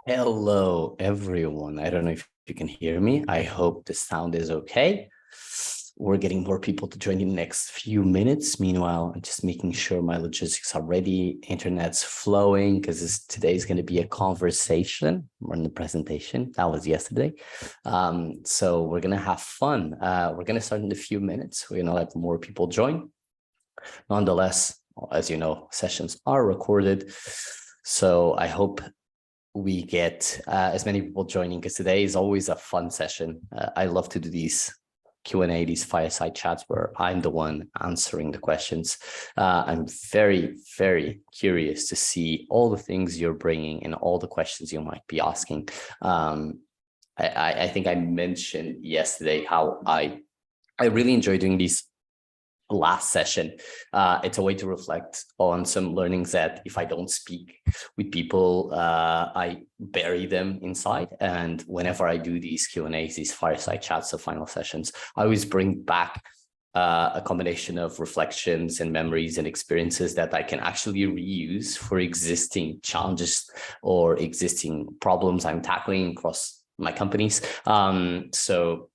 Hello, everyone. I don't know if you can hear me. I hope the sound is okay. We're getting more people to join in the next few minutes. Meanwhile, I'm just making sure my logistics are ready. Internet's flowing because today is going to be a conversation more than the presentation. That was yesterday. So we're going to have fun. We're going to start in a few minutes. We're going to let more people join. Nonetheless, as you know, sessions are recorded. So I hope we get as many people joining, because today is always a fun session. I love to do these Q&A, these fireside chats where I'm the one answering the questions. I'm very, very curious to see all the things you're bringing and all the questions you might be asking. I think I mentioned yesterday how I really enjoy doing these last session. It's a way to reflect on some learnings that if I don't speak with people, I bury them inside. And whenever I do these Q&As, these fireside chats, the final sessions, I always bring back a combination of reflections and memories and experiences that I can actually reuse for existing challenges or existing problems I'm tackling across my companies. So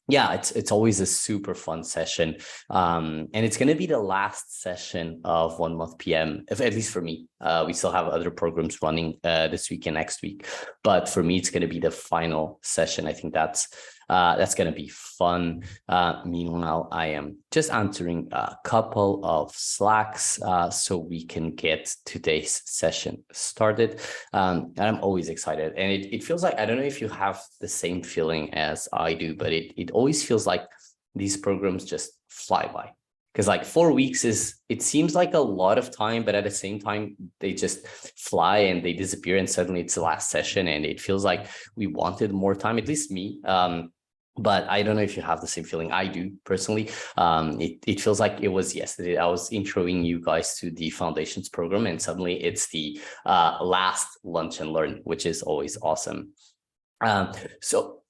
yeah, it's always a super fun session. And it's going to be the last session of 1 month PM, if, at least for me. We still have other programs running this week and next week. But for me, it's going to be the final session. I think that's going to be fun. Meanwhile, I am just answering a couple of Slacks so we can get today's session started. And I'm always excited. And it feels like, I don't know if you have the same feeling as I do, but it always feels like these programs just fly by. Because like 4 weeks it seems like a lot of time, but at the same time, they just fly and they disappear and suddenly it's the last session and it feels like we wanted more time, at least me. But I don't know if you have the same feeling. I do personally. It feels like it was yesterday. I was introing you guys to the Foundations program and suddenly it's the last Lunch and Learn, which is always awesome. So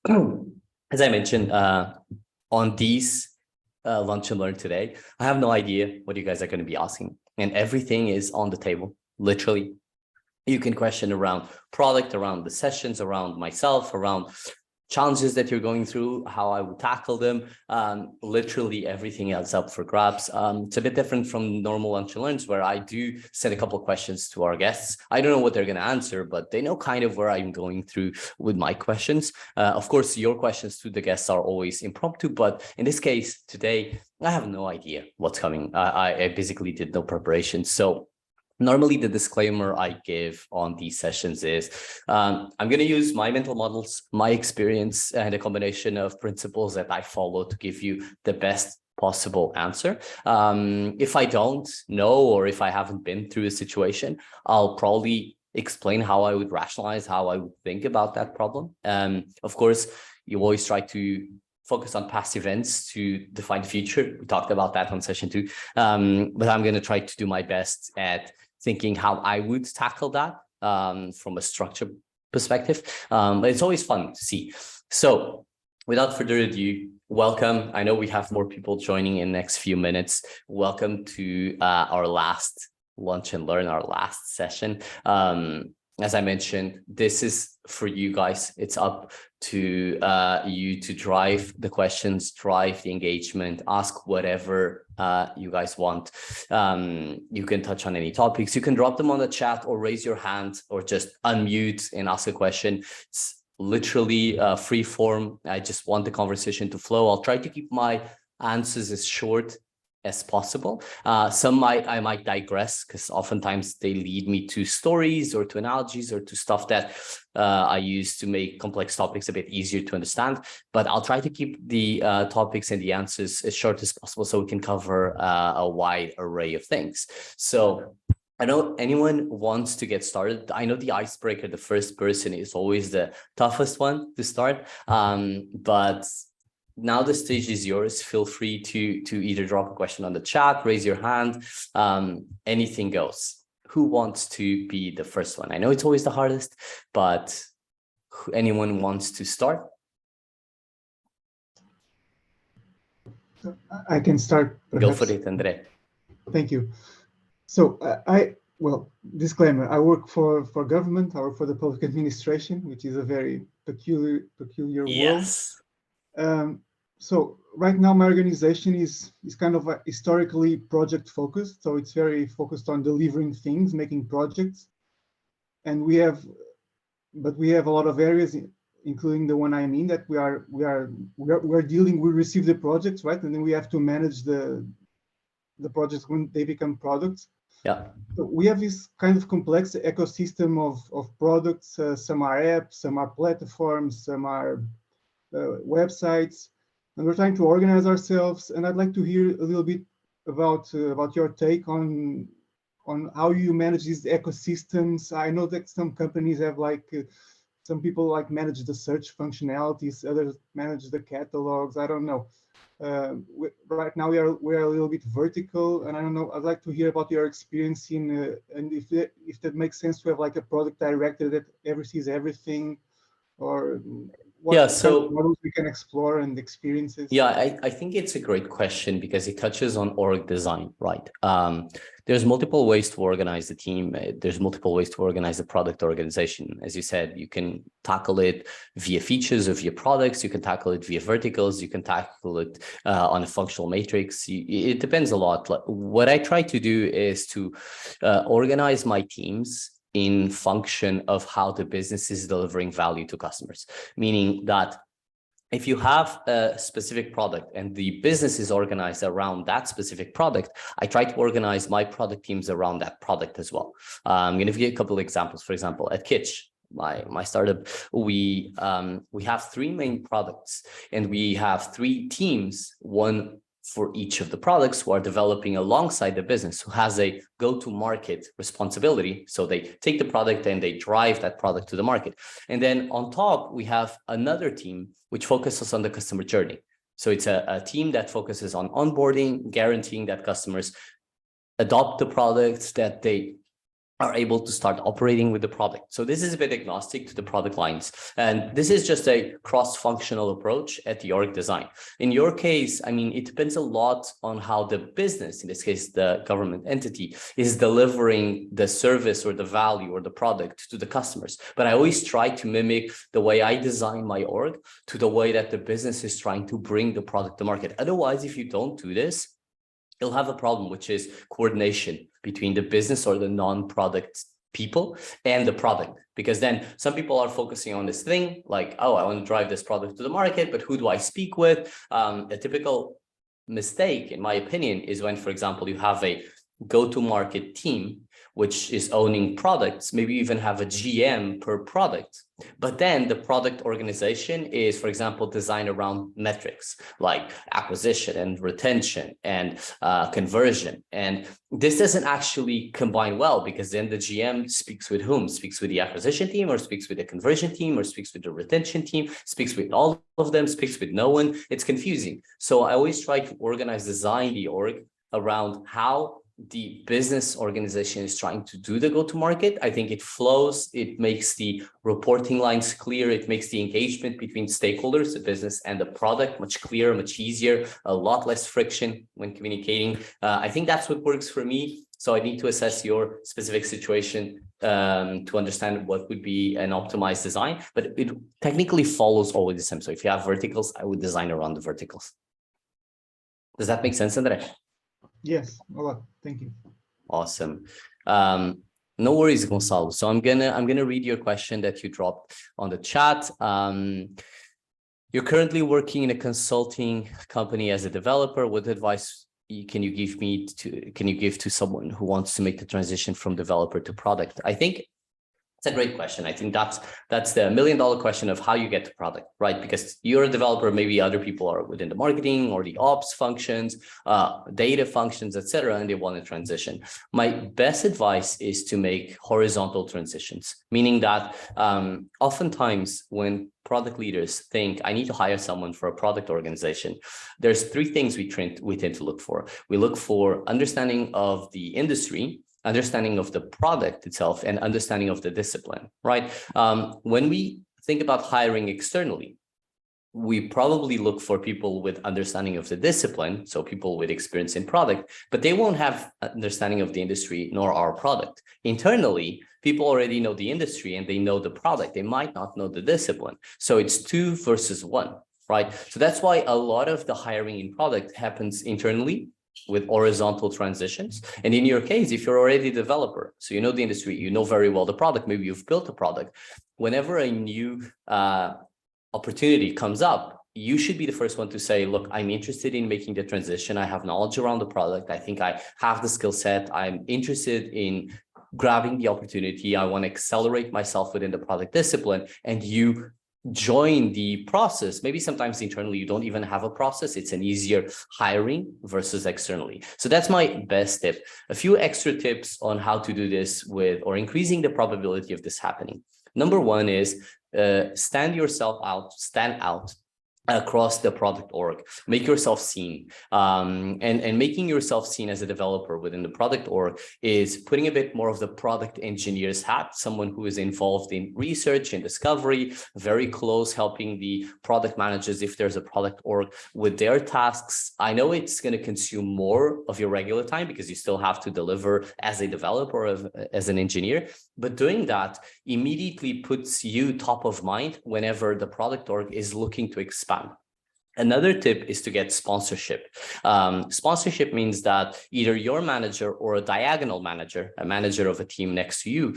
as I mentioned, on these Lunch and Learn today, I have no idea what you guys are going to be asking. And everything is on the table, literally. You can question around product, around the sessions, around myself, around challenges that you're going through, how I would tackle them. Literally everything else up for grabs. It's a bit different from normal Lunch and Learns where I do send a couple of questions to our guests. I don't know what they're going to answer, but they know kind of where I'm going through with my questions. Of course, your questions to the guests are always impromptu, but in this case today, I have no idea what's coming. I basically did no preparation. So normally, the disclaimer I give on these sessions is I'm going to use my mental models, my experience, and a combination of principles that I follow to give you the best possible answer. If I don't know, or if I haven't been through a situation, I'll probably explain how I would rationalize, how I would think about that problem. Of course, you always try to focus on past events to define the future. We talked about that on session 2. But I'm going to try to do my best at thinking how I would tackle that from a structure perspective. But it's always fun to see. So without further ado, welcome. I know we have more people joining in the next few minutes. Welcome to our last Lunch and Learn, our last session. As I mentioned, this is for you guys. It's up to you to drive the questions, drive the engagement, ask whatever you guys want. You can touch on any topics. You can drop them on the chat or raise your hand or just unmute and ask a question. It's literally free form. I just want the conversation to flow. I'll try to keep my answers as short as possible. I might digress because oftentimes they lead me to stories or to analogies or to stuff that I use to make complex topics a bit easier to understand. But I'll try to keep the topics and the answers as short as possible so we can cover a wide array of things. So I know anyone wants to get started. I know the icebreaker, the first person, is always the toughest one to start. But now the stage is yours. Feel free to either drop a question on the chat, raise your hand, anything goes. Who wants to be the first one? I know it's always the hardest, but anyone wants to start? I can start. Perhaps. Go for it, André. Thank you. So Well, disclaimer, I work for government, I work for the public administration, which is a very peculiar world. Yes. Um, so right now my organization is kind of historically project focused. So it's very focused on delivering things, making projects. And we have a lot of areas, including the one I'm in, that we are dealing, we receive the projects, right? And then we have to manage the projects when they become products. Yeah. So we have this kind of complex ecosystem of products. Some are apps, some are platforms, some are websites, and we're trying to organize ourselves. And I'd like to hear a little bit about your take on how you manage these ecosystems. I know that some companies have some people like manage the search functionalities, others manage the catalogs. I don't know. Right now we are a little bit vertical, and I don't know. I'd like to hear about your experience in and if that makes sense to have like a product director that oversees everything, or what Yeah. kind of So models we can explore and experiences. yeah, I think it's a great question because it touches on org design, right? There's multiple ways to organize the team. There's multiple ways to organize the product organization. As you said, you can tackle it via features or via products. You can tackle it via verticals. You can tackle it on a functional matrix. It depends a lot. What I try to do is to organize my teams in function of how the business is delivering value to customers, meaning that if you have a specific product and the business is organized around that specific product, I try to organize my product teams around that product as well. I'm going to give you a couple of examples. For example, at Kitsch, my startup, we have three main products and we have three teams, one for each of the products, who are developing alongside the business, who has a go-to-market responsibility. So they take the product and they drive that product to the market. And then on top, we have another team which focuses on the customer journey. So it's a team that focuses on onboarding, guaranteeing that customers adopt the products, that they are able to start operating with the product. So this is a bit agnostic to the product lines. And this is just a cross-functional approach at the org design. In your case, I mean, it depends a lot on how the business, in this case, the government entity, is delivering the service or the value or the product to the customers. But I always try to mimic the way I design my org to the way that the business is trying to bring the product to market. Otherwise, if you don't do this, you'll have a problem, which is coordination between the business or the non-product people and the product. Because then some people are focusing on this thing like, oh, I want to drive this product to the market, but who do I speak with? A typical mistake, in my opinion, is when, for example, you have a go-to-market team which is owning products, maybe you even have a GM per product. But then the product organization is, for example, designed around metrics like acquisition and retention and conversion. And this doesn't actually combine well, because then the GM speaks with whom? Speaks with the acquisition team, or speaks with the conversion team, or speaks with the retention team, speaks with all of them, speaks with no one. It's confusing. So I always try to design the org around how the business organization is trying to do the go-to-market. I think it flows, it makes the reporting lines clear, it makes the engagement between stakeholders, the business and the product, much clearer, much easier, a lot less friction when communicating. I think that's what works for me. So I need to assess your specific situation to understand what would be an optimized design, but it technically follows always the same. So if you have verticals, I would design around the verticals. Does that make sense, André? Yes, a lot. Thank you. Awesome. No worries, Gonçalo. So I'm gonna read your question that you dropped on the chat. You're currently working in a consulting company as a developer. What advice can you give to someone who wants to make the transition from developer to product? I think it's a great question. I think that's the $1 million question of how you get to product, right? Because you're a developer, maybe other people are within the marketing or the ops functions, data functions, etc., and they want to transition. My best advice is to make horizontal transitions, meaning that oftentimes when product leaders think I need to hire someone for a product organization, there's three things we tend to look for. We look for understanding of the industry, understanding of the product itself, and understanding of the discipline, right? When we think about hiring externally, we probably look for people with understanding of the discipline, so people with experience in product, but they won't have understanding of the industry nor our product. Internally, people already know the industry and they know the product. They might not know the discipline. So it's 2 versus 1, right? So that's why a lot of the hiring in product happens internally with horizontal transitions. And in your case, if you're already a developer, so you know the industry, you know very well the product, maybe you've built a product, whenever a new opportunity comes up, you should be the first one to say, look, I'm interested in making the transition. I have knowledge around the product. I think I have the skill set. I'm interested in grabbing the opportunity. I want to accelerate myself within the product discipline. And you join the process. Maybe sometimes internally, you don't even have a process. It's an easier hiring versus externally. So that's my best tip. A few extra tips on how to do this with, or increasing the probability of this happening. Number 1 is stand out across the product org, make yourself seen, and making yourself seen as a developer within the product org is putting a bit more of the product engineer's hat, someone who is involved in research and discovery, very close, helping the product managers if there's a product org with their tasks. I know it's going to consume more of your regular time because you still have to deliver as a developer or as an engineer, but doing that immediately puts you top of mind whenever the product org is looking to expand. Another tip is to get sponsorship. Sponsorship means that either your manager or a diagonal manager, a manager of a team next to you,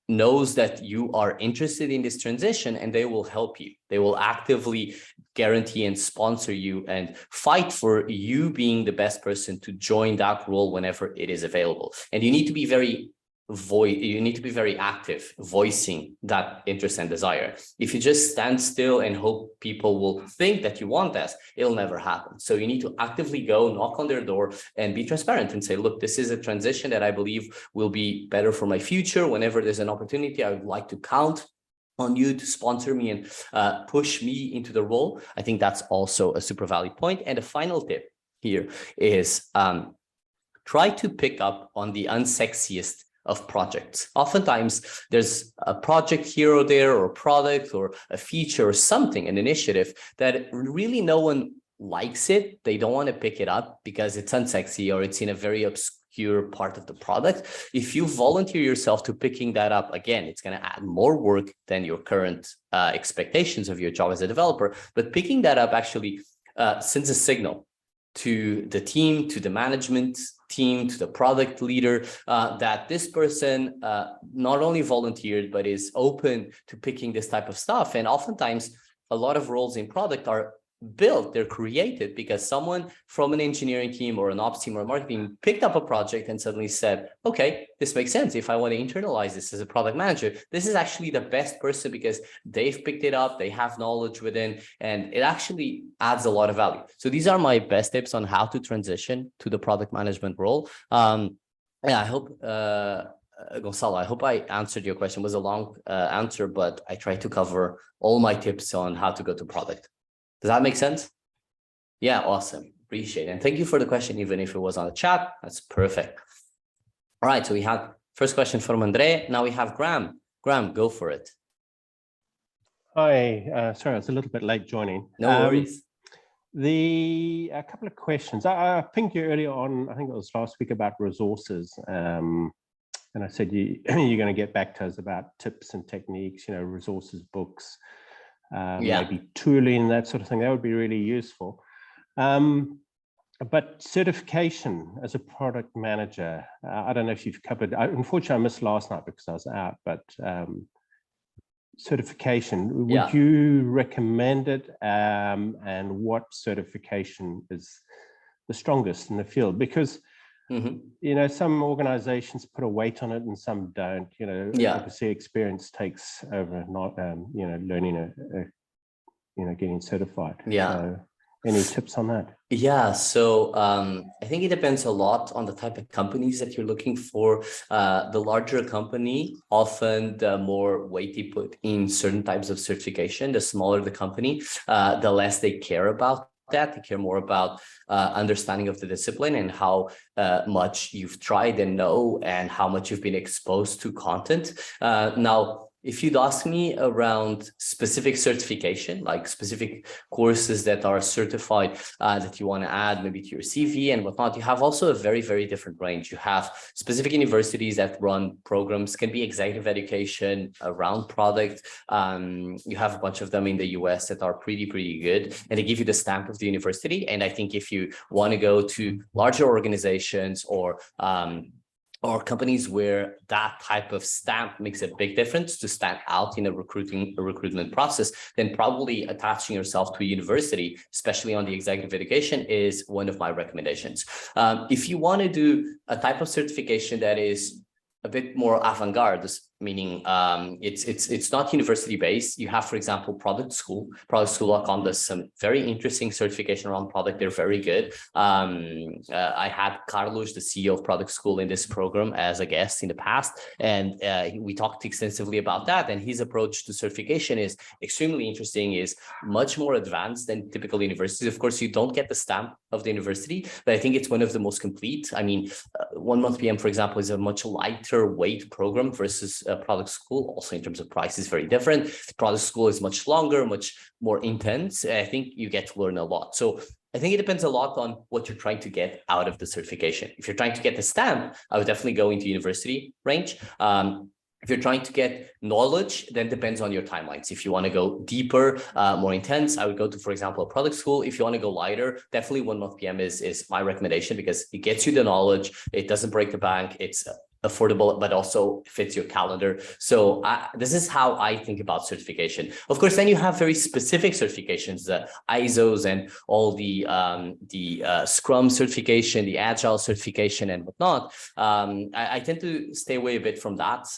knows that you are interested in this transition and they will help you. They will actively guarantee and sponsor you and fight for you being the best person to join that role whenever it is available. And you need to be very active, voicing that interest and desire. If you just stand still and hope people will think that you want this, it'll never happen. So you need to actively go knock on their door and be transparent and say, look, this is a transition that I believe will be better for my future. Whenever there's an opportunity, I would like to count on you to sponsor me and push me into the role. I think that's also a super valid point. And the final tip here is try to pick up on the unsexiest of projects. Oftentimes there's a project here or there, or a product or a feature or something, an initiative that really no one likes it. They don't want to pick it up because it's unsexy or it's in a very obscure part of the product. If you volunteer yourself to picking that up, again, it's going to add more work than your current expectations of your job as a developer. But picking that up actually sends a signal to the team, to the management team, to the product leader, that this person not only volunteered, but is open to picking this type of stuff. And oftentimes, a lot of roles in product are built, they're created because someone from an engineering team or an ops team or marketing picked up a project and suddenly said, okay, this makes sense. If I want to internalize this as a product manager, this is actually the best person because they've picked it up, they have knowledge within, and it actually adds a lot of value. So these are my best tips on how to transition to the product management role. Yeah, I hope, Gonzalo, I hope I answered your question. It was a long answer, but I tried to cover all my tips on how to go to product. Does that make sense? Yeah, awesome. Appreciate it. And thank you for the question, even if it was on the chat. That's perfect. All right, so we have first question from André. Now we have Graham. Graham, go for it. Hi, sorry, I was a little bit late joining. No worries. A couple of questions. I pinged you earlier on, I think it was last week, about resources. And I said you're going to get back to us about tips and techniques, resources, books, maybe tooling, that sort of thing. That would be really useful. But certification as a product manager, I don't know if you've covered. Unfortunately, I missed last night because I was out, but certification, would you recommend it? And what certification is the strongest in the field? Because some organizations put a weight on it and some don't. Obviously experience takes over, not learning getting certified. So any tips on that? Yeah, so I think it depends a lot on the type of companies that you're looking for. The larger company, often the more weight they put in certain types of certification. The smaller the company, the less they care about that. They care more about understanding of the discipline and how much you've tried and know and how much you've been exposed to content. Now, if you'd ask me around specific certification, like specific courses that are certified that you want to add maybe to your CV and whatnot, you have also a very, very different range. You have specific universities that run programs, can be executive education around product. You have a bunch of them in the US that are pretty good, and they give you the stamp of the university. And I think if you want to go to larger organizations or companies where that type of stamp makes a big difference to stand out in a recruitment process, then probably attaching yourself to a university, especially on the executive education, is one of my recommendations. If you want to do a type of certification that is a bit more avant-garde, meaning it's not university based. You have, for example, productschool.com does some very interesting certification around product. They're very good. I had Carlos, the CEO of Product School, in this program as a guest in the past, and we talked extensively about that. And his approach to certification is extremely interesting, is much more advanced than typical universities. Of course, you don't get the stamp of the university, but I think it's one of the most complete. I mean, 1 month PM, for example, is a much lighter weight program versus Product School. Also in terms of price is very different. Product School is much longer, much more intense. I think you get to learn a lot. So I think it depends a lot on what you're trying to get out of the certification. If you're trying to get the stamp, I would definitely go into university range. If you're trying to get knowledge, then depends on your timelines. If you want to go deeper, more intense, I would go to, for example, a product school. If you want to go lighter, definitely 1 month PM is my recommendation, because it gets you the knowledge. It doesn't break the bank. It's affordable, but also fits your calendar. So this is how I think about certification. Of course, then you have very specific certifications, the ISOs and all the Scrum certification, the Agile certification and whatnot. I tend to stay away a bit from that,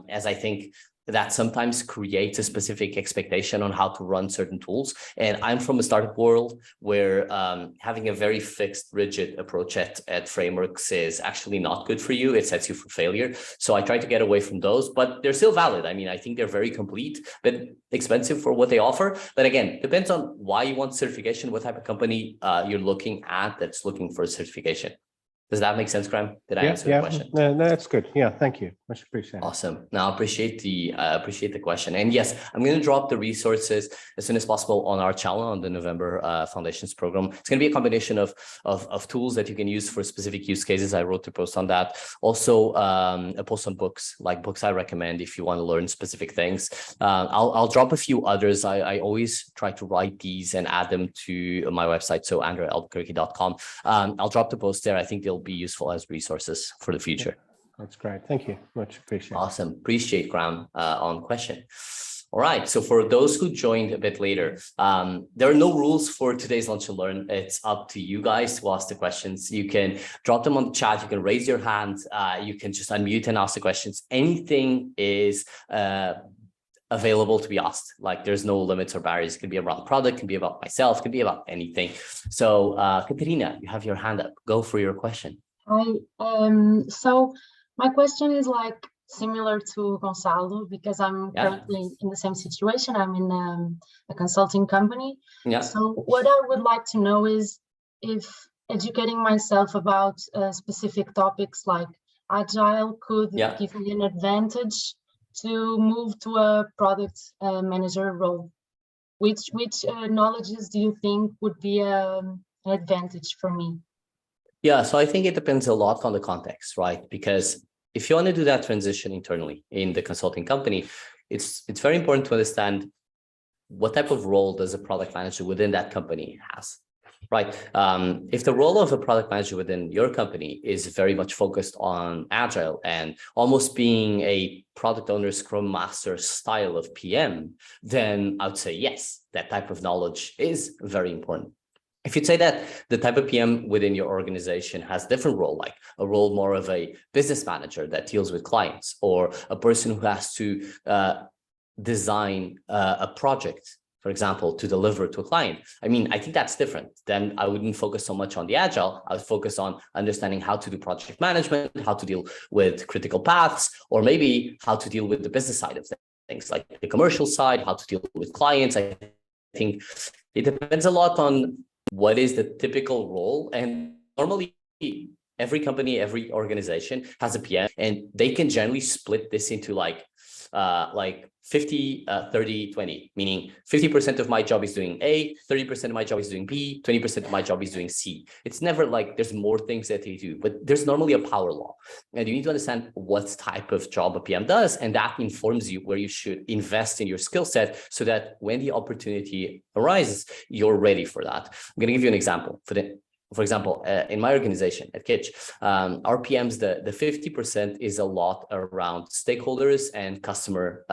as I think that sometimes creates a specific expectation on how to run certain tools. And I'm from a startup world where having a very fixed, rigid approach at frameworks is actually not good for you. It sets you for failure. So I try to get away from those, but they're still valid. I mean, I think they're very complete, but expensive for what they offer. But again, depends on why you want certification, what type of company you're looking at that's looking for certification. Does that make sense, Graham? Did I answer the question? No, that's good. Yeah, thank you. Much appreciated. Awesome. Now, appreciate the question. And yes, I'm going to drop the resources as soon as possible on our channel on the November Foundations program. It's going to be a combination of tools that you can use for specific use cases. I wrote a post on that. Also, a post on books, like books I recommend if you want to learn specific things. I'll drop a few others. I always try to write these and add them to my website. So André@albuquerque.com. I'll drop the post there. I think they'll be useful as resources for the future. That's great. Thank you. Much appreciated. Awesome. Appreciate, Graham, on question. All right. So for those who joined a bit later, there are no rules for today's Lunch and Learn. It's up to you guys to ask the questions. You can drop them on the chat. You can raise your hand. You can just unmute and ask the questions. Anything is available to be asked. Like, there's no limits or barriers. It can be around product, can be about myself, can be about anything. So Katerina, you have your hand up. Go for your question. Hi. So my question is like similar to Gonçalo, because I'm currently in the same situation. I'm in a consulting company. Yeah. So what I would like to know is if educating myself about specific topics like Agile could give me an advantage to move to a product manager role. Which knowledges do you think would be an advantage for me? Yeah, so I think it depends a lot on the context, right? Because if you want to do that transition internally in the consulting company, it's very important to understand what type of role does a product manager within that company has, right? If the role of a product manager within your company is very much focused on Agile and almost being a product owner, Scrum Master style of PM, then I would say yes, that type of knowledge is very important. If you'd say that the type of PM within your organization has a different role, like a role more of a business manager that deals with clients, or a person who has to design a project, for example, to deliver to a client, I mean, I think that's different. Then I wouldn't focus so much on the Agile. I would focus on understanding how to do project management, how to deal with critical paths, or maybe how to deal with the business side of things, like the commercial side, how to deal with clients. I think it depends a lot on what is the typical role. And normally every company, every organization has a PM, and they can generally split this into like like 50, 30, 20, meaning 50% of my job is doing A, 30% of my job is doing B, 20% of my job is doing C. It's never like there's more things that they do, but there's normally a power law. And you need to understand what type of job a PM does, and that informs you where you should invest in your skill set so that when the opportunity arises, you're ready for that. I'm going to give you an example. For example, in my organization at Kitch, our PMs, the 50% is a lot around stakeholders and customer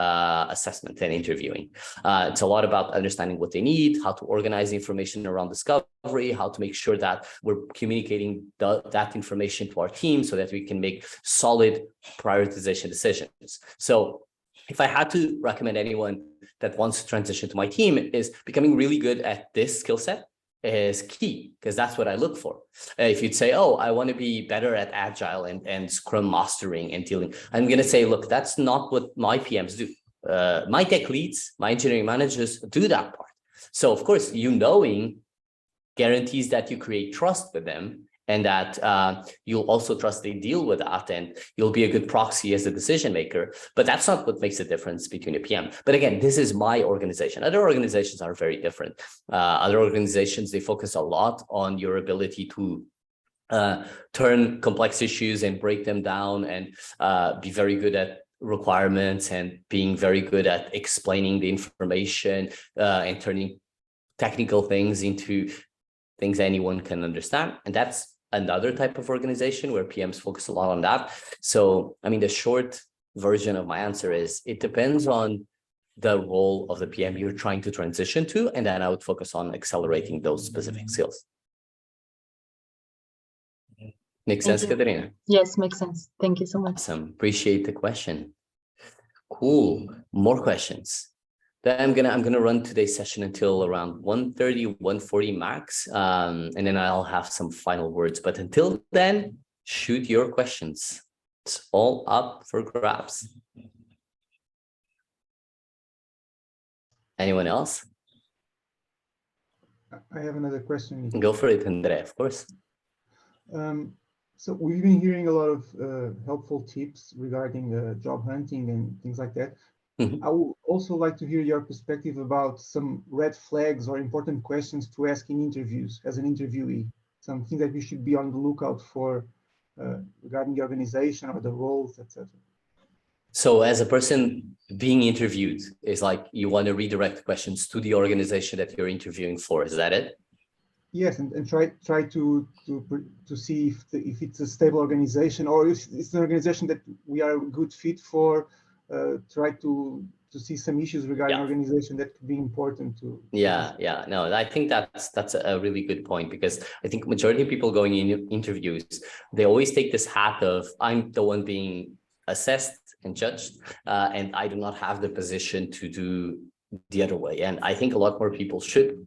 assessment and interviewing. It's a lot about understanding what they need, how to organize information around discovery, how to make sure that we're communicating that information to our team so that we can make solid prioritization decisions. So if I had to recommend anyone that wants to transition to my team, is becoming really good at this skill set is key, because that's what I look for. If you'd say, oh, I want to be better at agile and scrum mastering and dealing, I'm going to say, look, that's not what my PMs do. My tech leads, my engineering managers do that part. So of course, you knowing guarantees that you create trust with them, and that you'll also trust they deal with that, and you'll be a good proxy as a decision maker. But that's not what makes the difference between a PM. But again, this is my organization. Other organizations are very different. Other organizations, they focus a lot on your ability to turn complex issues and break them down, and be very good at requirements, and being very good at explaining the information and turning technical things into things anyone can understand. And that's another type of organization where PMs focus a lot on that. So, I mean, the short version of my answer is it depends on the role of the PM you're trying to transition to, and then I would focus on accelerating those specific skills. Make sense, Katerina? Yes, makes sense. Thank you so much. Awesome. Appreciate the question. Cool. More questions. Then I'm gonna run today's session until around 1:30, 1:40 max, and then I'll have some final words. But until then, shoot your questions. It's all up for grabs. Anyone else? I have another question. Go for it, André, of course. So we've been hearing a lot of helpful tips regarding job hunting and things like that. Mm-hmm. I would also like to hear your perspective about some red flags or important questions to ask in interviews as an interviewee, something that we should be on the lookout for regarding the organization or the roles, etc. So as a person being interviewed, is like you want to redirect questions to the organization that you're interviewing for, is that it? Yes, and try to see if it's a stable organization, or if it's an organization that we are a good fit for. Try to see some issues regarding organization that could be important to. No, I think that's a really good point, because I think majority of people going in interviews, they always take this hat of I'm the one being assessed and judged, and I do not have the position to do the other way. And I think a lot more people should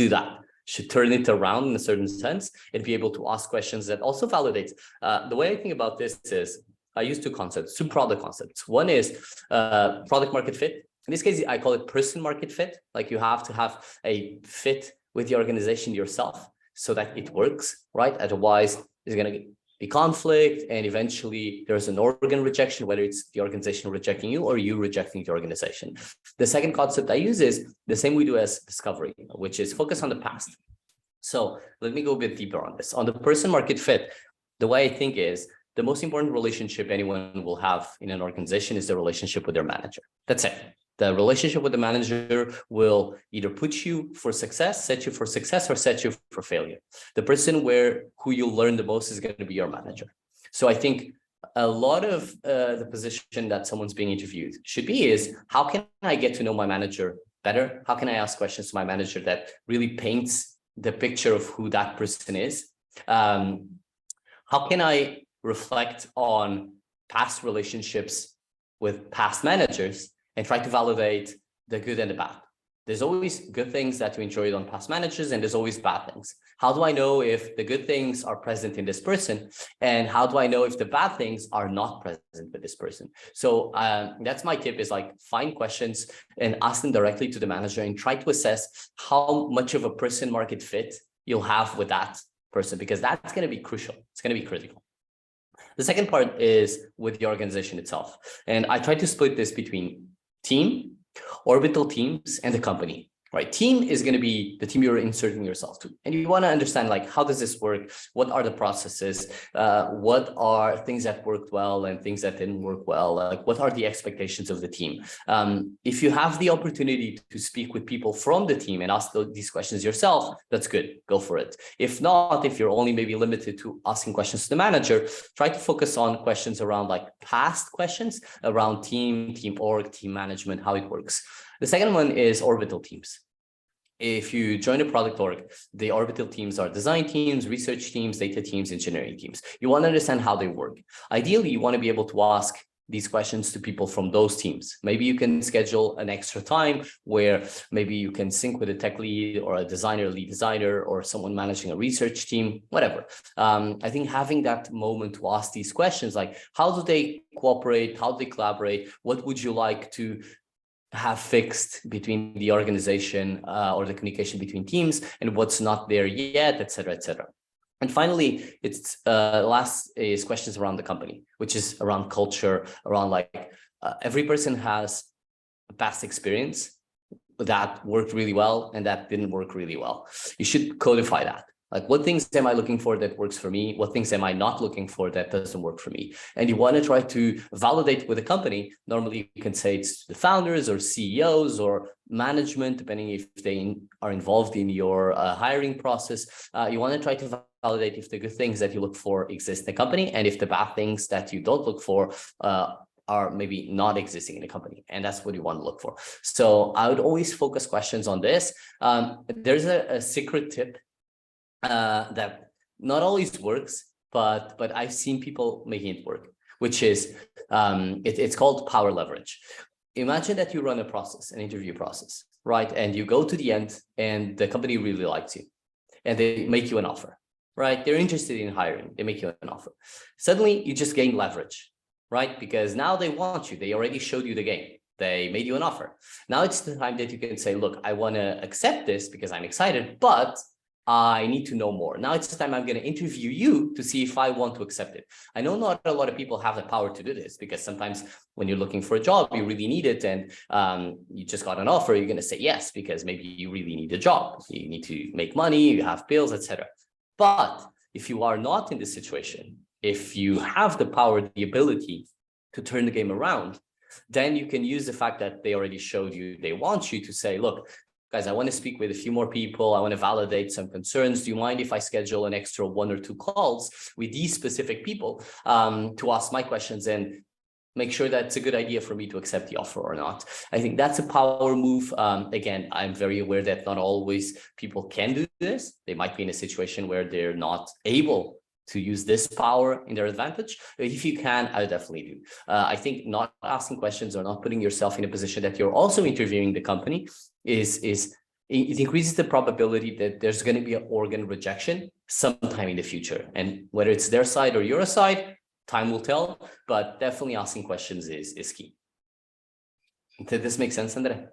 do that, should turn it around in a certain sense and be able to ask questions that also validate. The way I think about this is, I use two product concepts. One is product market fit. In this case, I call it person market fit. Like you have to have a fit with the organization yourself so that it works, right? Otherwise, there's going to be conflict, and eventually there's an organ rejection, whether it's the organization rejecting you or you rejecting the organization. The second concept I use is the same we do as discovery, which is focus on the past. So let me go a bit deeper on this. On the person market fit, the way I think is, the most important relationship anyone will have in an organization is the relationship with their manager. That's it. The relationship with the manager will either put you for success, set you for success, or set you for failure. The person who you'll learn the most is going to be your manager. So I think a lot of the position that someone's being interviewed should be is, how can I get to know my manager better? How can I ask questions to my manager that really paints the picture of who that person is? How can I reflect on past relationships with past managers and try to validate the good and the bad? There's always good things that you enjoyed on past managers, and there's always bad things. How do I know if the good things are present in this person? And how do I know if the bad things are not present with this person? So that's my tip, is like find questions and ask them directly to the manager and try to assess how much of a person market fit you'll have with that person, because that's going to be crucial. It's going to be critical. The second part is with the organization itself. And I try to split this between team, orbital teams, and the company. Right, team is going to be the team you're inserting yourself to, and you want to understand like how does this work? What are the processes? What are things that worked well and things that didn't work well? Like what are the expectations of the team? If you have the opportunity to speak with people from the team and ask these questions yourself, that's good. Go for it. If not, if you're only maybe limited to asking questions to the manager, try to focus on questions around like past questions around team org, team management, how it works. The second one is orbital teams. If you join a product org, the orbital teams are design teams, research teams, data teams, engineering teams. You want to understand how they work. Ideally, you want to be able to ask these questions to people from those teams. Maybe you can schedule an extra time where maybe you can sync with a tech lead or a designer, lead designer, or someone managing a research team, whatever. I think having that moment to ask these questions, like how do they cooperate? How do they collaborate? What would you like to have fixed between the organization or the communication between teams and what's not there yet, et cetera, et cetera. And finally, it's last is questions around the company, which is around culture, around like every person has a past experience that worked really well and that didn't work really well. You should codify that. Like what things am I looking for that works for me? What things am I not looking for that doesn't work for me? And you want to try to validate with a company. Normally you can say it's the founders or CEOs or management, depending if they are involved in your hiring process. You want to try to validate if the good things that you look for exist in the company and if the bad things that you don't look for are maybe not existing in the company. And that's what you want to look for. So I would always focus questions on this. There's a secret tip that not always works, but I've seen people making it work, which is it's called power leverage. Imagine that you run a process, an interview process, right? And you go to the end and the company really likes you and they make you an offer, right? They're interested in hiring, they make you an offer. Suddenly you just gain leverage, right? Because now they want you, they already showed you the game. They made you an offer. Now it's the time that you can say, look, I want to accept this because I'm excited, but I need to know more. Now it's the time I'm going to interview you to see if I want to accept it. I know not a lot of people have the power to do this because sometimes when you're looking for a job, you really need it and you just got an offer, you're going to say yes because maybe you really need a job. You need to make money, you have bills, etc. But if you are not in this situation, if you have the power, the ability to turn the game around, then you can use the fact that they already showed you they want you to say, look, guys, I want to speak with a few more people. I want to validate some concerns. Do you mind if I schedule an extra 1 or 2 calls with these specific people to ask my questions and make sure that it's a good idea for me to accept the offer or not? I think that's a power move. Again, I'm very aware that not always people can do this. They might be in a situation where they're not able to use this power in their advantage. If you can, I definitely do. I think not asking questions or not putting yourself in a position that you're also interviewing the company it increases the probability that there's going to be an organ rejection sometime in the future. And whether it's their side or your side, time will tell, but definitely asking questions is key. Did this make sense, André?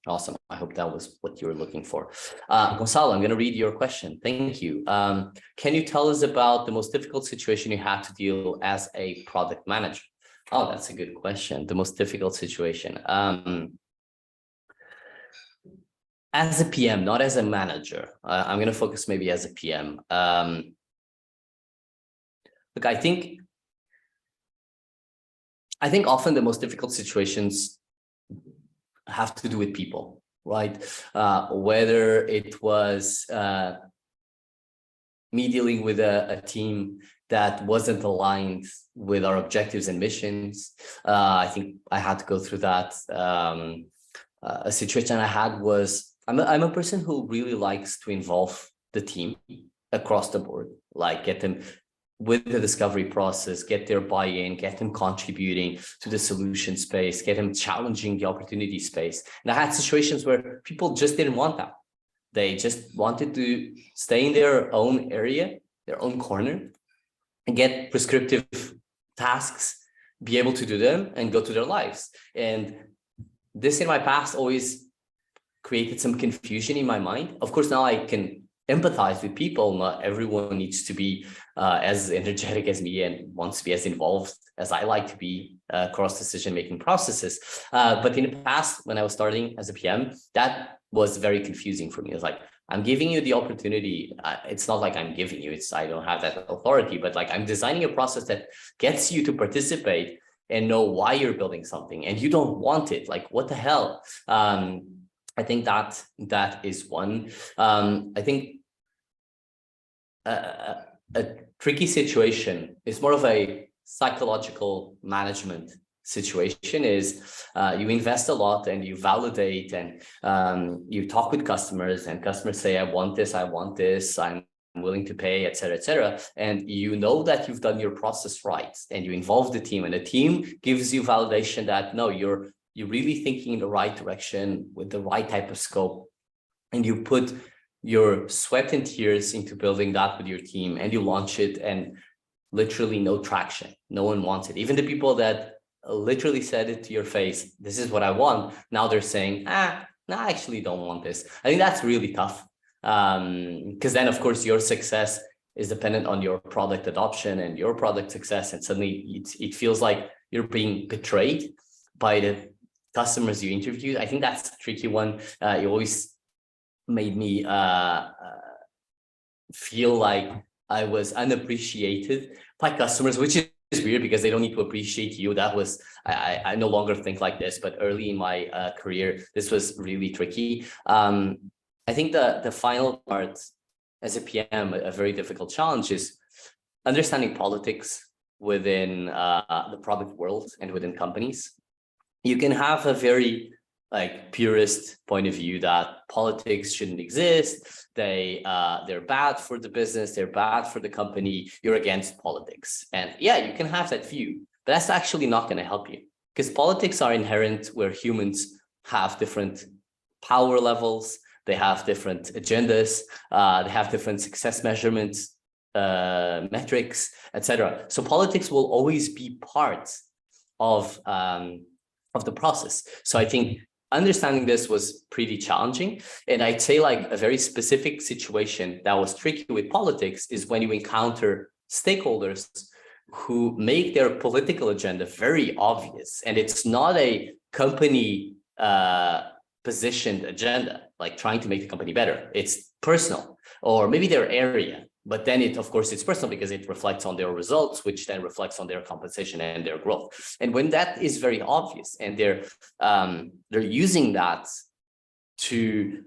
Awesome. I hope that was what you were looking for. Gonzalo, I'm going to read your question. Thank you. Can you tell us about the most difficult situation you had to deal as a product manager? Oh, that's a good question. The most difficult situation. As a PM, not as a manager. I'm going to focus maybe as a PM. Look, I think often the most difficult situations have to do with people, right? Whether it was me dealing with a team that wasn't aligned with our objectives and missions. I think I had to go through that. A situation I had was, I'm a person who really likes to involve the team across the board, like get them with the discovery process, get their buy-in, get them contributing to the solution space, get them challenging the opportunity space. And I had situations where people just didn't want that. They just wanted to stay in their own area, their own corner, and get prescriptive tasks, be able to do them and go to their lives. And this in my past always created some confusion in my mind. Of course, now I can empathize with people. Not everyone needs to be as energetic as me and wants to be as involved as I like to be across decision-making processes. But in the past, when I was starting as a PM, that was very confusing for me. It's like, I'm giving you the opportunity. It's not like I'm giving you, I don't have that authority, but like I'm designing a process that gets you to participate and know why you're building something, and you don't want it. Like, what the hell? I think that is one. I think a tricky situation is more of a psychological management situation. Is you invest a lot and you validate and you talk with customers, and customers say, I want this, I'm willing to pay, et cetera, and you know that you've done your process right, and you involve the team, and the team gives you validation that no, you're really thinking in the right direction with the right type of scope, and you put your sweat and tears into building that with your team, and you launch it, and literally no traction. No one wants it. Even the people that literally said it to your face, this is what I want, now they're saying, no, I actually don't want this. I think that's really tough, because then of course your success is dependent on your product adoption and your product success, and suddenly it feels like you're being betrayed by the customers you interviewed. I think that's a tricky one. You always made me feel like I was unappreciated by customers, which is weird because they don't need to appreciate you. That was, I no longer think like this, but early in my career, this was really tricky. I think the final part as a PM, a very difficult challenge, is understanding politics within the product world and within companies. You can have a very purist point of view that politics shouldn't exist. They're bad for the business. They're bad for the company. You're against politics. And yeah, you can have that view, but that's actually not going to help you, because politics are inherent where humans have different power levels. They have different agendas. They have different success measurements, metrics, etc. So politics will always be part of the process. So I think understanding this was pretty challenging. And I'd say like a very specific situation that was tricky with politics is when you encounter stakeholders who make their political agenda very obvious. And it's not a company positioned agenda, like trying to make the company better. It's personal, or maybe their area. But then of course, it's personal because it reflects on their results, which then reflects on their compensation and their growth. And when that is very obvious, and they're using that to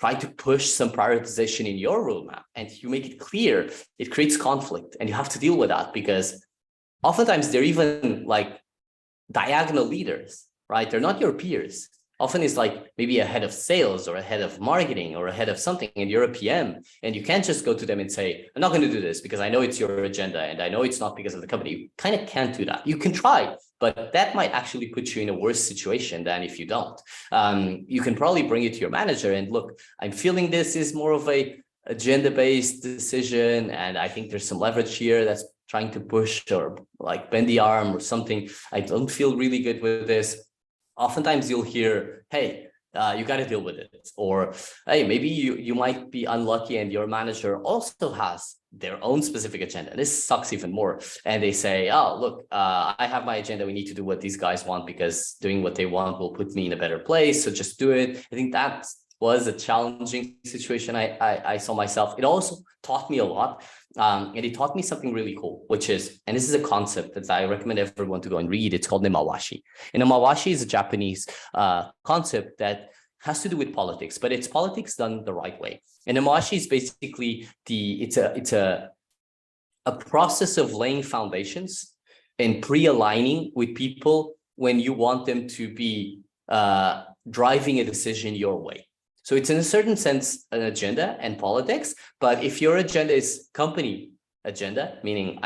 try to push some prioritization in your roadmap, and you make it clear, it creates conflict, and you have to deal with that, because oftentimes they're even like diagonal leaders, right? They're not your peers. Often it's like maybe a head of sales or a head of marketing or a head of something, and you're a PM, and you can't just go to them and say, I'm not going to do this because I know it's your agenda and I know it's not because of the company. You kind of can't do that. You can try, but that might actually put you in a worse situation than if you don't. You can probably bring it to your manager and look, I'm feeling this is more of a agenda-based decision, and I think there's some leverage here that's trying to push or like bend the arm or something. I don't feel really good with this. Oftentimes you'll hear, hey, you got to deal with it. Or, hey, maybe you might be unlucky and your manager also has their own specific agenda. This sucks even more. And they say, oh, look, I have my agenda. We need to do what these guys want because doing what they want will put me in a better place. So just do it. I think that was a challenging situation I saw myself. It also taught me a lot. And it taught me something really cool, which is, and this is a concept that I recommend everyone to go and read. It's called nemawashi. And nemawashi is a Japanese concept that has to do with politics, but it's politics done the right way. And nemawashi is basically it's a process of laying foundations and pre-aligning with people when you want them to be driving a decision your way. So it's in a certain sense an agenda and politics, but if your agenda is company agenda, meaning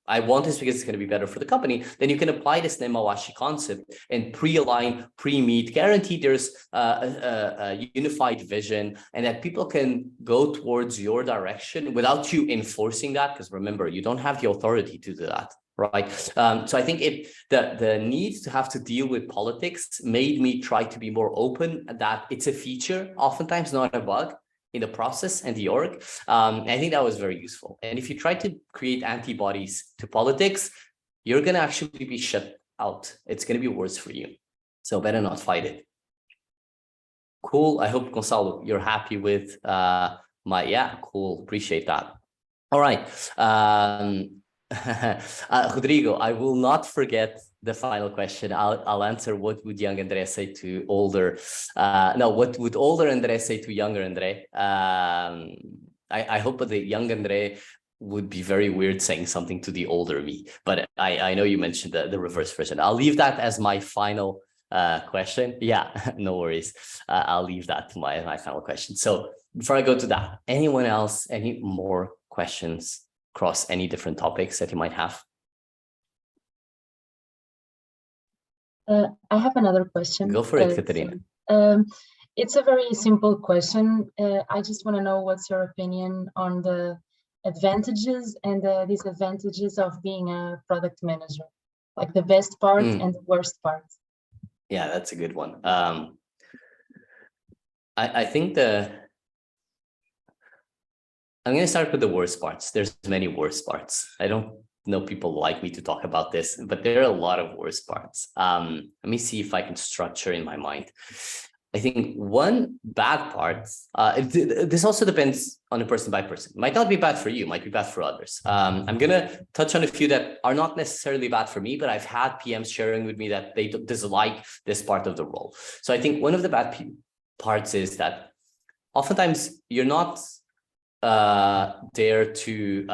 I want this because it's going to be better for the company, then you can apply this nemawashi concept and pre-align, pre-meet, guarantee there's a unified vision, and that people can go towards your direction without you enforcing that, because remember, you don't have the authority to do that. Right. So I think the need to have to deal with politics made me try to be more open that it's a feature, oftentimes not a bug. in the process and the org. I think that was very useful. And if you try to create antibodies to politics, you're going to actually be shut out. It's going to be worse for you. So better not fight it. Cool. I hope, Gonçalo, you're happy with yeah, cool. Appreciate that. All right. Rodrigo, I will not forget the final question. I'll answer, what would young André say to older, no, what would older André say to younger André? I hope that the young André would be very weird saying something to the older me, but I know you mentioned the reverse version. I'll leave that as my final question. Yeah, no worries. I'll leave that to my final question. So before I go to that, anyone else, any more questions across any different topics that you might have? I have another question. Go for it, Katerina. It's a very simple question. I just want to know what's your opinion on the advantages and the disadvantages of being a product manager, like the best part and the worst part. Yeah, that's a good one. I think I'm going to start with the worst parts. There's many worst parts. I don't know people like me to talk about this, but there are a lot of worst parts. Let me see if I can structure in my mind. I think one bad part, this also depends on a person by person. Might not be bad for you, might be bad for others. I'm going to touch on a few that are not necessarily bad for me, but I've had PMs sharing with me that they dislike this part of the role. So I think one of the bad parts is that oftentimes you're not there to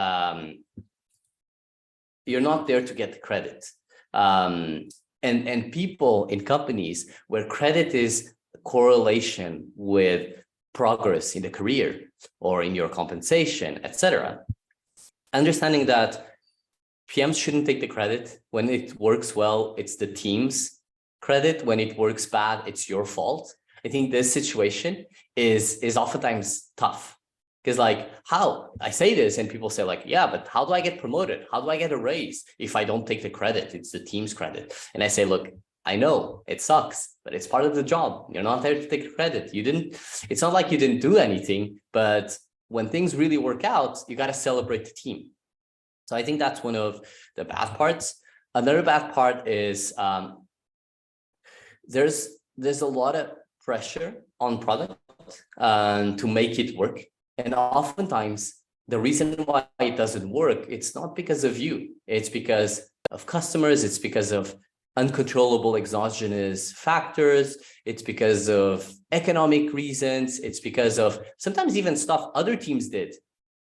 get the credit. And people in companies where credit is correlation with progress in the career or in your compensation, etc. Understanding that PMs shouldn't take the credit. When it works well, it's the team's credit. When it works bad, it's your fault. I think this situation is oftentimes tough. Because like, how I say this and people say like, yeah, but how do I get promoted? How do I get a raise if I don't take the credit? It's the team's credit. And I say, look, I know it sucks, but it's part of the job. You're not there to take credit. It's not like you didn't do anything, but when things really work out, you got to celebrate the team. So I think that's one of the bad parts. Another bad part is there's a lot of pressure on product to make it work. And oftentimes the reason why it doesn't work, it's not because of you. It's because of customers. It's because of uncontrollable exogenous factors. It's because of economic reasons. It's because of sometimes even stuff other teams did.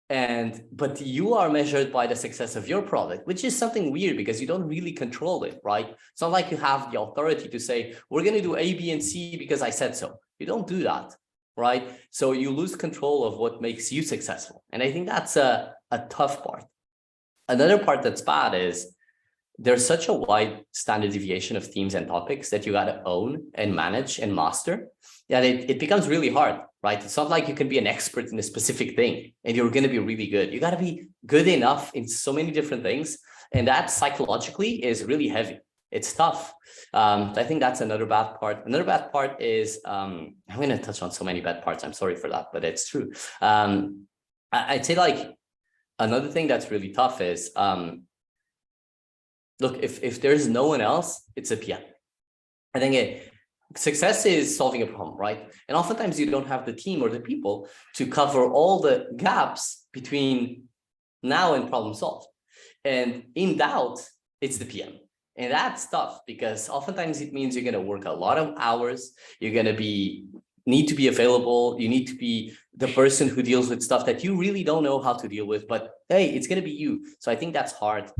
But you are measured by the success of your product, which is something weird because you don't really control it, right? It's not like you have the authority to say, we're going to do A, B, and C because I said so. You don't do that, right? So you lose control of what makes you successful. And I think that's a tough part. Another part that's bad is there's such a wide standard deviation of themes and topics that you got to own and manage and master that it becomes really hard, right? It's not like you can be an expert in a specific thing and you're going to be really good. You got to be good enough in so many different things. And that psychologically is really heavy. It's tough. I think that's another bad part. Another bad part is, I'm going to touch on so many bad parts. I'm sorry for that, but it's true. I'd say like another thing that's really tough is, look, if there's no one else, it's a PM. I think success is solving a problem, right? And oftentimes you don't have the team or the people to cover all the gaps between now and problem solved. And in doubt, it's the PM. And that's tough because oftentimes it means you're going to work a lot of hours. You're going to need to be available. You need to be the person who deals with stuff that you really don't know how to deal with, but hey, it's going to be you. So I think that's hard.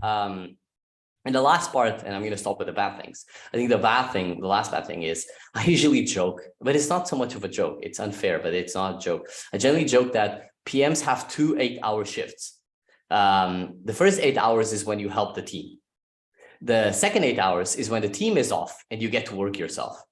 And the last part, and I'm going to stop with the bad things. I think the last bad thing is I usually joke, but it's not so much of a joke. It's unfair, but it's not a joke. I generally joke that PMs have 2 8-hour shifts. The first 8 hours is when you help the team. The second 8 hours is when the team is off and you get to work yourself.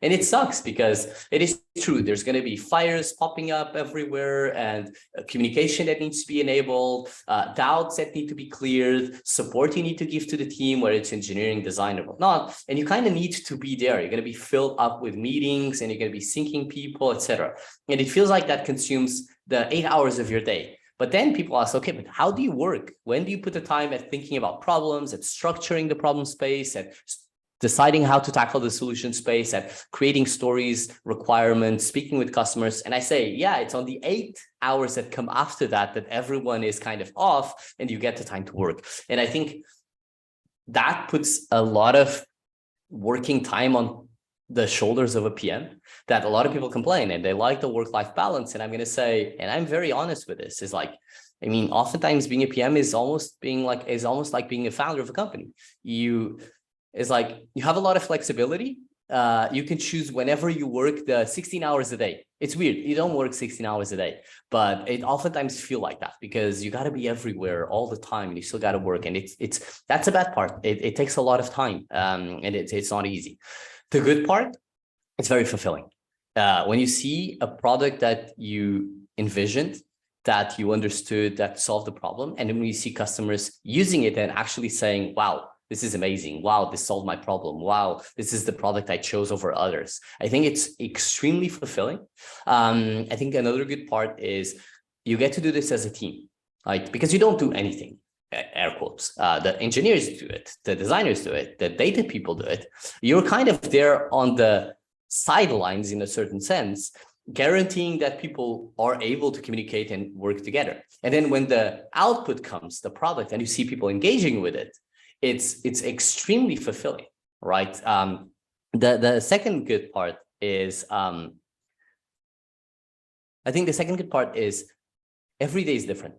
And it sucks because it is true. There's going to be fires popping up everywhere and communication that needs to be enabled, doubts that need to be cleared, support you need to give to the team, whether it's engineering, design, or whatnot. And you kind of need to be there. You're going to be filled up with meetings and you're going to be syncing people, etc. And it feels like that consumes the 8 hours of your day. But then people ask, okay, but how do you work? When do you put the time at thinking about problems, at structuring the problem space, at deciding how to tackle the solution space, at creating stories, requirements, speaking with customers? And I say, yeah, it's on the 8 hours that come after that everyone is kind of off and you get the time to work. And I think that puts a lot of working time on the shoulders of a PM, that a lot of people complain and they like the work-life balance. And I'm going to say, and I'm very honest with this, is like, I mean, oftentimes being a PM is almost like being a founder of a company. It's like you have a lot of flexibility. You can choose whenever you work the 16 hours a day. It's weird. You don't work 16 hours a day, but it oftentimes feel like that because you got to be everywhere all the time and you still got to work. And that's a bad part. It takes a lot of time and it's not easy. The good part, it's very fulfilling. When you see a product that you envisioned, that you understood, that solved the problem, and then when you see customers using it and actually saying, wow, this is amazing. Wow, this solved my problem. Wow, this is the product I chose over others. I think it's extremely fulfilling. I think another good part is you get to do this as a team, right? Because you don't do anything. Air quotes, the engineers do it, the designers do it, the data people do it. You're kind of there on the sidelines in a certain sense, guaranteeing that people are able to communicate and work together. And then when the output comes, the product, and you see people engaging with it, it's extremely fulfilling, right? The second good part is, I think the second good part is every day is different.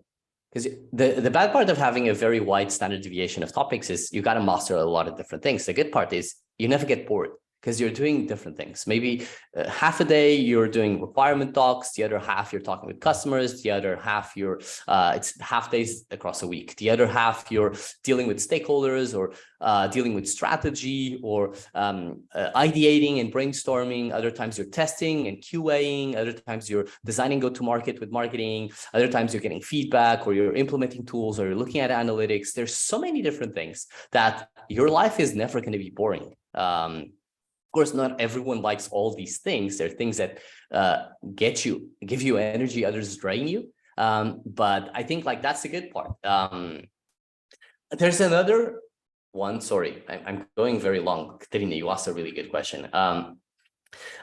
Because the bad part of having a very wide standard deviation of topics is you got to master a lot of different things. The good part is you never get bored because you're doing different things. Maybe half a day you're doing requirement docs, the other half you're talking with customers, the other half it's half days across a week. The other half you're dealing with stakeholders or dealing with strategy or ideating and brainstorming. Other times you're testing and QAing. Other times you're designing go-to-market with marketing. Other times you're getting feedback or you're implementing tools or you're looking at analytics. There's so many different things that your life is never going to be boring. Of course, not everyone likes all these things. There are things that give you energy, others drain you. But I think like that's the good part. There's another one. Sorry, I'm going very long. Katerina, you asked a really good question. One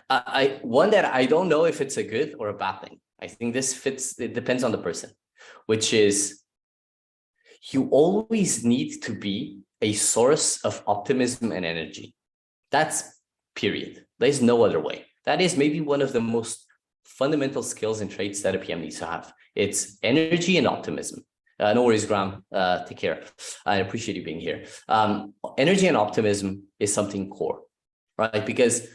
that I don't know if it's a good or a bad thing. I think it depends on the person, which is you always need to be a source of optimism and energy. That's period. There's no other way. That is maybe one of the most fundamental skills and traits that a PM needs to have. It's energy and optimism. No worries, Graham. Take care. I appreciate you being here. Energy and optimism is something core, right? Because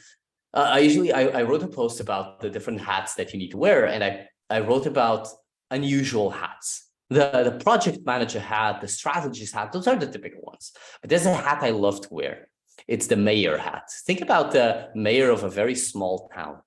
I wrote a post about the different hats that you need to wear, and I wrote about unusual hats. The project manager hat, the strategist hat, those are the typical ones. But there's a hat I love to wear. It's the mayor hat. Think about the mayor of a very small town,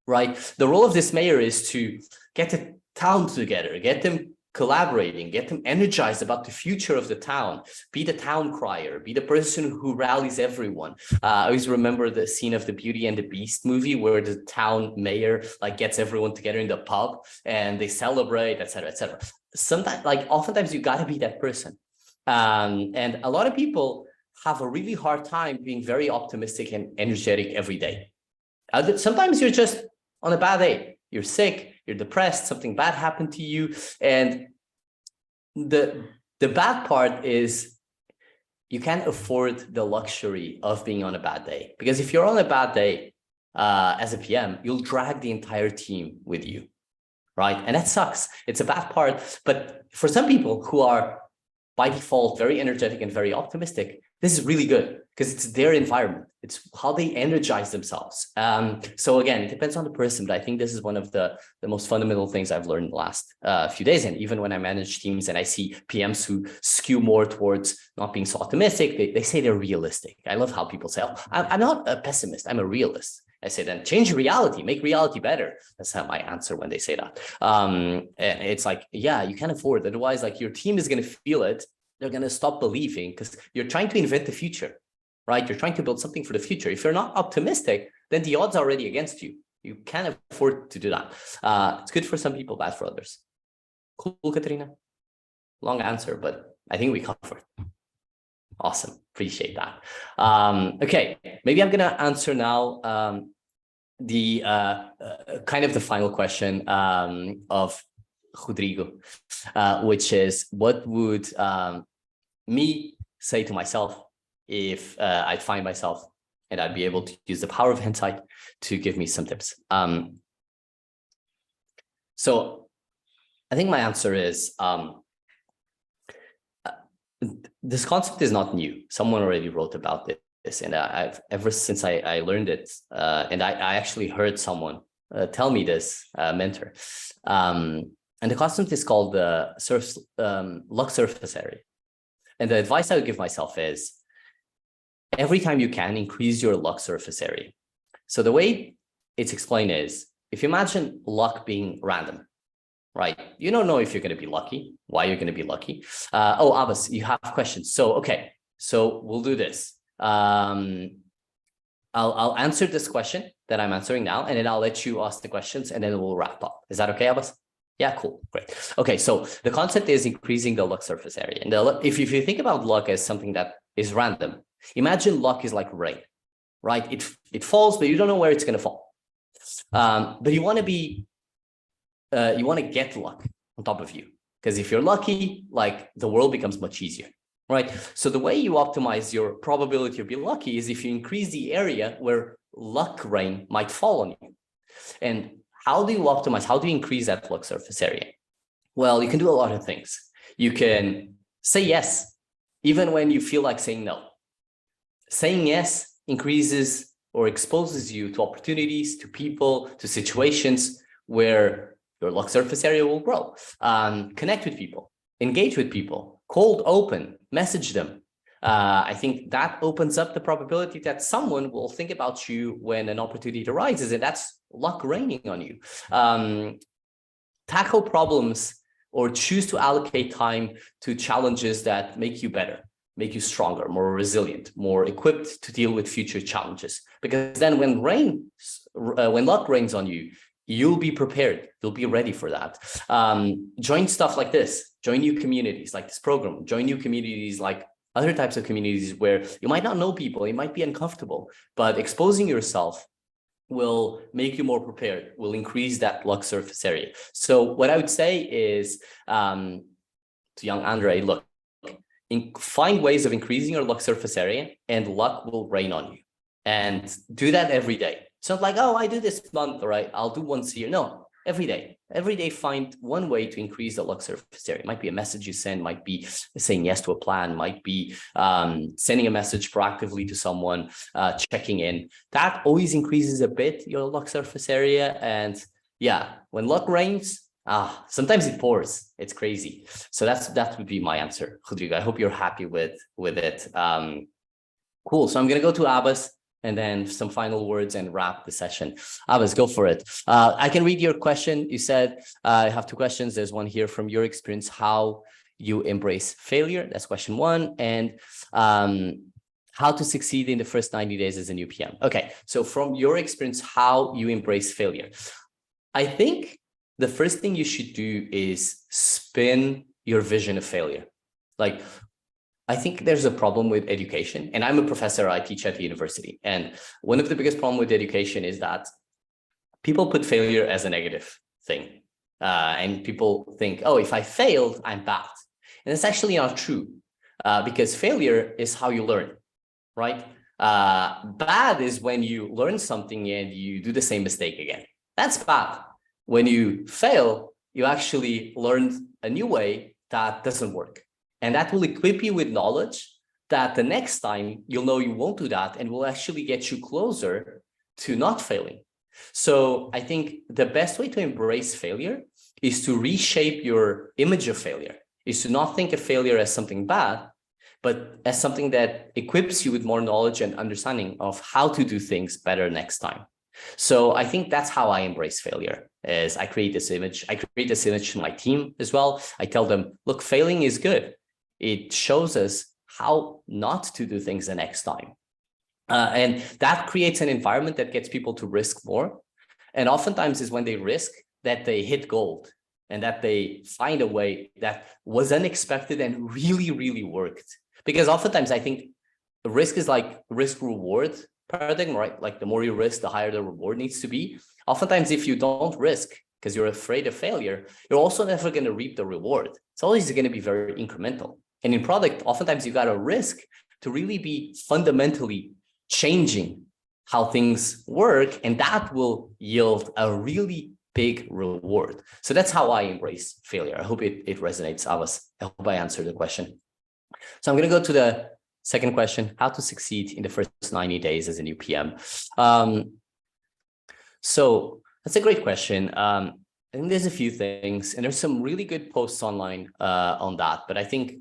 right? The role of this mayor is to get the town together, get them collaborating, get them energized about the future of the town, be the town crier, be the person who rallies everyone. I always remember the scene of the Beauty and the Beast movie where the town mayor like gets everyone together in the pub and they celebrate, etc., etc. Sometimes, oftentimes you got to be that person. And a lot of people have a really hard time being very optimistic and energetic every day. Sometimes you're just on a bad day. You're sick, you're depressed, something bad happened to you. And the bad part is you can't afford the luxury of being on a bad day. Because if you're on a bad day as a PM, you'll drag the entire team with you, right? And that sucks. It's a bad part. But for some people who are by default very energetic and very optimistic, this is really good because it's their environment. It's how they energize themselves. So again, it depends on the person, but I think this is one of the most fundamental things I've learned in the last few days. And even when I manage teams and I see PMs who skew more towards not being so optimistic, they say they're realistic. I love how people say, oh, I'm not a pessimist, I'm a realist. I say, then change reality, make reality better. That's how my answer when they say that. And it's like, yeah, you can't afford it. Otherwise, like your team is going to feel it. They're going to stop believing because you're trying to invent the future, right? You're trying to build something for the future. If you're not optimistic, then the odds are already against you. You can't afford to do that. It's good for some people, bad for others. Cool, Katerina. Long answer, but I think we covered. Awesome. Appreciate that. Okay, maybe I'm going to answer now the kind of the final question of Rodrigo, which is, what would me say to myself if I'd find myself and I'd be able to use the power of hindsight to give me some tips? So I think my answer is, this concept is not new. Someone already wrote about this, and I've ever since I learned it, and I actually heard someone tell me this, mentor. And the concept is called the luck surface area. And the advice I would give myself is, every time you can, increase your luck surface area. So the way it's explained is, if you imagine luck being random, right? You don't know if you're going to be lucky, why you're going to be lucky. Oh, Abbas, you have questions. So, okay, so we'll do this. I'll answer this question that I'm answering now, and then I'll let you ask the questions, and then we'll wrap up. Is that okay, Abbas? Yeah, cool, great. Okay, so the concept is increasing the luck surface area. And if you think about luck as something that is random, imagine luck is like rain, right? It falls, but you don't know where it's going to fall. But you want to get luck on top of you, because if you're lucky, like the world becomes much easier, right? So the way you optimize your probability of being lucky is if you increase the area where luck rain might fall on you. And how do you optimize? How do you increase that luck surface area? Well, you can do a lot of things. You can say yes, even when you feel like saying no. Saying yes increases or exposes you to opportunities, to people, to situations where your luck surface area will grow. Connect with people, engage with people, cold open, message them. I think that opens up the probability that someone will think about you when an opportunity arises, and that's luck raining on you. Tackle problems or choose to allocate time to challenges that make you better, make you stronger, more resilient, more equipped to deal with future challenges. Because then when luck rains on you, you'll be prepared. You'll be ready for that. Join stuff like this. Join new communities like this program. Join new communities like other types of communities where you might not know people. You might be uncomfortable, but exposing yourself will make you more prepared, will increase that luck surface area. So what I would say is to young André, look, find ways of increasing your luck surface area, and luck will rain on you. And do that every day. It's not like, oh, I do this month, all right, I'll do once a year. No, every day. Every day, find one way to increase the luck surface area. It might be a message you send, might be saying yes to a plan, might be sending a message proactively to someone, checking in. That always increases a bit your luck surface area. And yeah, when luck rains, sometimes it pours. It's crazy. So that would be my answer, Rodrigo. I hope you're happy with it. Cool. So I'm going to go to Abbas, and then some final words and wrap the session. Abbas, go for it. I can read your question. You said, I have two questions. There's one here from your experience, how you embrace failure. That's question one. And how to succeed in the first 90 days as a new PM. Okay, so from your experience, how you embrace failure. I think the first thing you should do is spin your vision of failure. Like, I think there's a problem with education, and I'm a professor, I teach at the university. And one of the biggest problems with education is that people put failure as a negative thing. And people think, oh, if I failed, I'm bad. And it's actually not true, because failure is how you learn, right? Bad is when you learn something and you do the same mistake again. That's bad. When you fail, you actually learned a new way that doesn't work. And that will equip you with knowledge that the next time you'll know you won't do that, and will actually get you closer to not failing. So I think the best way to embrace failure is to reshape your image of failure, is to not think of failure as something bad, but as something that equips you with more knowledge and understanding of how to do things better next time. So I think that's how I embrace failure, is I create this image. I create this image to my team as well. I tell them, look, failing is good. It shows us how not to do things the next time. And that creates an environment that gets people to risk more. And oftentimes is when they risk that they hit gold and that they find a way that was unexpected and really, really worked. Because oftentimes I think the risk is like risk reward paradigm, right? Like the more you risk, the higher the reward needs to be. Oftentimes, if you don't risk because you're afraid of failure, you're also never going to reap the reward. It's always going to be very incremental. And in product, oftentimes you got to risk to really be fundamentally changing how things work, and that will yield a really big reward. So that's how I embrace failure. I hope it resonates, Avas. I hope I answered the question. So I'm going to go to the second question, how to succeed in the first 90 days as a new PM. So that's a great question. I think there's a few things, and there's some really good posts online on that. But I think,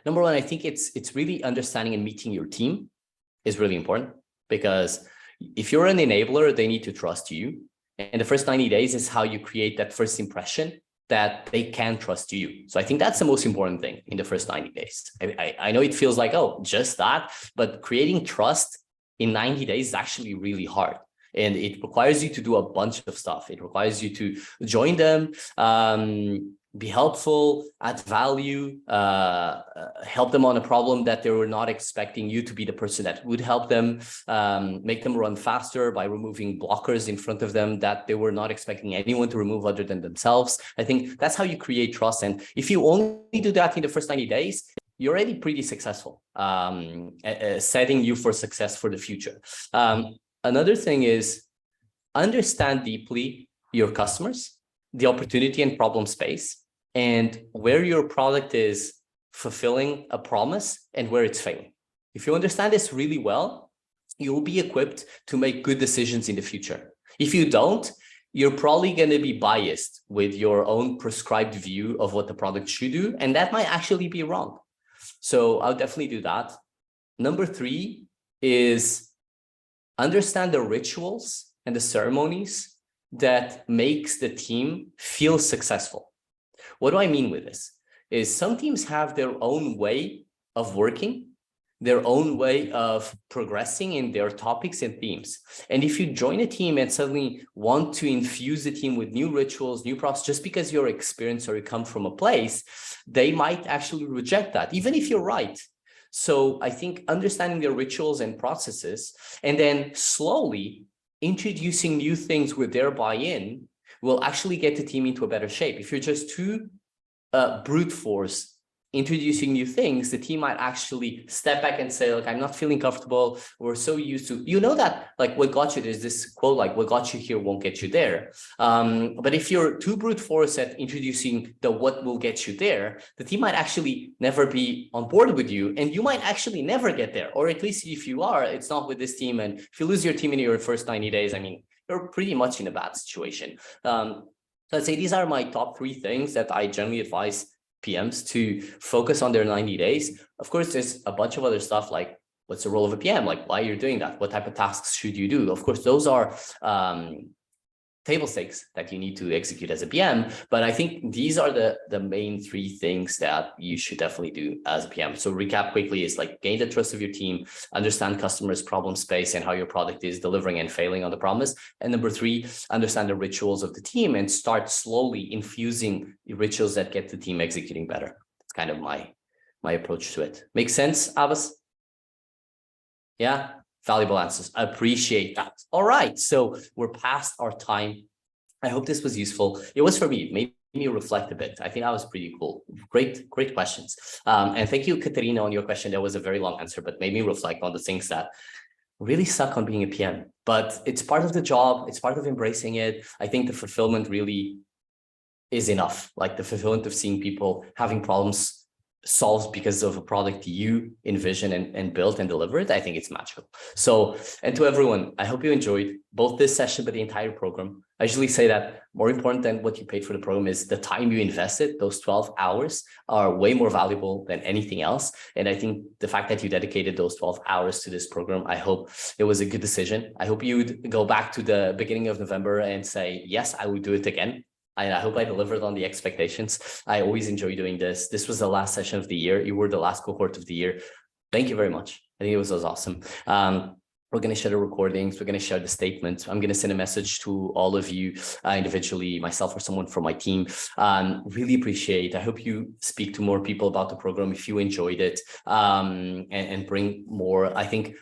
number one, I think it's really understanding and meeting your team is really important, because if you're an enabler, they need to trust you. And the first 90 days is how you create that first impression that they can trust you. So I think that's the most important thing in the first 90 days. I know it feels like, oh, just that, but creating trust in 90 days is actually really hard. And it requires you to do a bunch of stuff. It requires you to join them, be helpful, add value, help them on a problem that they were not expecting you to be the person that would help them, make them run faster by removing blockers in front of them that they were not expecting anyone to remove other than themselves. I think that's how you create trust. And if you only do that in the first 90 days, you're already pretty successful, setting you for success for the future. Another thing is understand deeply your customers, the opportunity and problem space, and where your product is fulfilling a promise and where it's failing. If you understand this really well, you'll be equipped to make good decisions in the future. If you don't, you're probably going to be biased with your own prescribed view of what the product should do, and that might actually be wrong. So I'll definitely do that. Number 3 is understand the rituals and the ceremonies that makes the team feel successful. What do I mean with this? Is some teams have their own way of working, their own way of progressing in their topics and themes. And if you join a team and suddenly want to infuse the team with new rituals, new process, just because you're experienced or you come from a place, they might actually reject that, even if you're right. So I think understanding their rituals and processes, and then slowly introducing new things with their buy-in will actually get the team into a better shape. If you're just too brute force introducing new things, the team might actually step back and say, look, I'm not feeling comfortable. We're so used to, you know, that like what got you, there's this quote, like what got you here won't get you there. But if you're too brute force at introducing the what will get you there, the team might actually never be on board with you, and you might actually never get there. Or at least if you are, it's not with this team. And if you lose your team in your first 90 days, I mean, you're pretty much in a bad situation. So I'd say these are my top 3 things that I generally advise PMs to focus on their 90 days. Of course, there's a bunch of other stuff like what's the role of a PM? Like why you're doing that? What type of tasks should you do? Of course, those are table stakes that you need to execute as a PM. But I think these are the main 3 things that you should definitely do as a PM. So recap quickly is like gain the trust of your team, understand customers' problem space and how your product is delivering and failing on the promise. And number 3, understand the rituals of the team and start slowly infusing the rituals that get the team executing better. It's kind of my approach to it. Make sense, Abbas? Yeah. Valuable answers. I appreciate that. All right. So we're past our time. I hope this was useful. It was for me. It made me reflect a bit. I think that was pretty cool. Great questions. And thank you, Katerina, on your question. That was a very long answer, but made me reflect on the things that really suck on being a PM. But it's part of the job. It's part of embracing it. I think the fulfillment really is enough. Like the fulfillment of seeing people having problems solves because of a product you envision and built and delivered, I think it's magical. So, and to everyone, I hope you enjoyed both this session, but the entire program. I usually say that more important than what you paid for the program is the time you invested. Those 12 hours are way more valuable than anything else. And I think the fact that you dedicated those 12 hours to this program, I hope it was a good decision. I hope you would go back to the beginning of November and say, yes, I would do it again. I hope I delivered on the expectations. I always enjoy doing this. This was the last session of the year. You were the last cohort of the year. Thank you very much. I think it was awesome. We're going to share the recordings. We're going to share the statements. I'm going to send a message to all of you individually, myself or someone from my team. Really appreciate. I hope you speak to more people about the program if you enjoyed it, and bring more. I think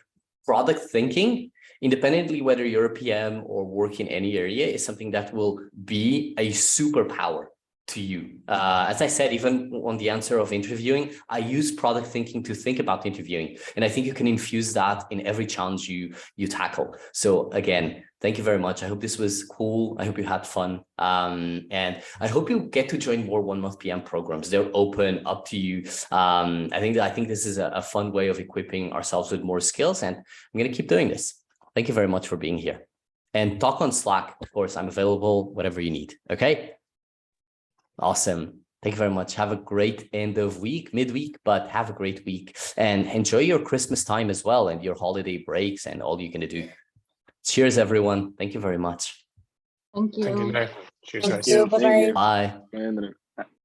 product thinking, independently whether you're a PM or work in any area, is something that will be a superpower to you. As I said, even on the answer of interviewing, I use product thinking to think about interviewing. And I think you can infuse that in every challenge you tackle. So again, thank you very much. I hope this was cool. I hope you had fun. And I hope you get to join more 1 month PM programs. They're open, up to you. I think this is a fun way of equipping ourselves with more skills. And I'm going to keep doing this. Thank you very much for being here. And talk on Slack, of course. I'm available, whatever you need. Okay. Awesome. Thank you very much. Have a great end of week, midweek, but have a great week and enjoy your Christmas time as well and your holiday breaks and all you're going to do. Cheers, everyone. Thank you very much. Thank you. Thank you, André. Cheers, Thank guys. you. Bye-bye. Bye. Bye, André.